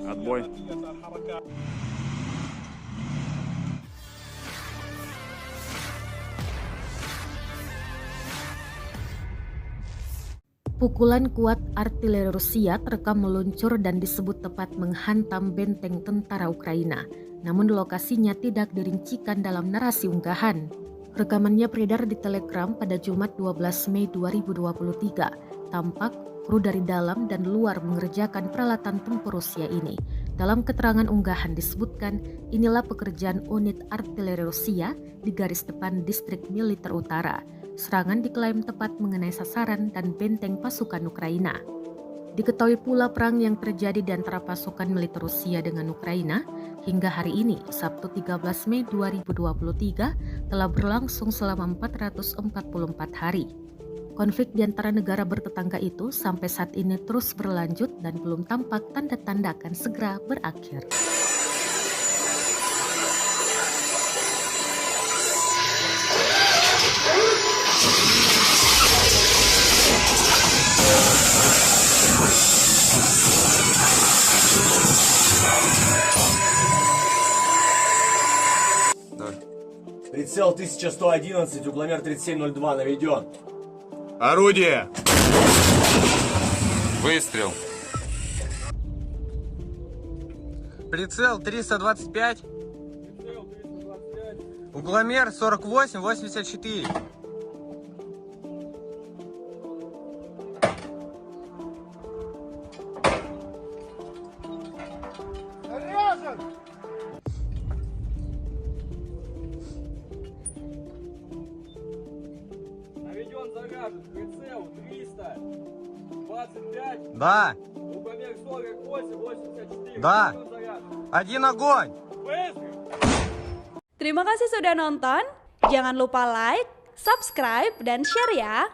Отбой. Pukulan kuat artileri Rusia terekam meluncur dan disebut tepat menghantam benteng tentara Ukraina. Namun lokasinya tidak dirincikan dalam narasi unggahan. Rekamannya beredar di Telegram pada Jumat 12 Mei 2023. Tampak kru dari dalam dan luar mengerjakan peralatan tempur Rusia ini. Dalam keterangan unggahan disebutkan, inilah pekerjaan unit artileri Rusia di garis depan distrik militer utara. Serangan diklaim tepat mengenai sasaran dan benteng pasukan Ukraina. Diketahui pula perang yang terjadi di antara pasukan militer Rusia dengan Ukraina hingga hari ini, Sabtu 13 Mei 2023, telah berlangsung selama 444 hari. Konflik di antara negara bertetangga itu sampai saat ini terus berlanjut dan belum tampak tanda-tanda akan segera berakhir. Прицел 1111, угломер 3702 наведен. Орудие! Выстрел. Прицел 325. Угломер 48-84. Наведен заряжен, прицел 325, Да, угломер 48-84. Да. Наведен заряжен. один огонь. Выстрел! Terima kasih sudah nonton. Jangan lupa like, subscribe, dan share ya.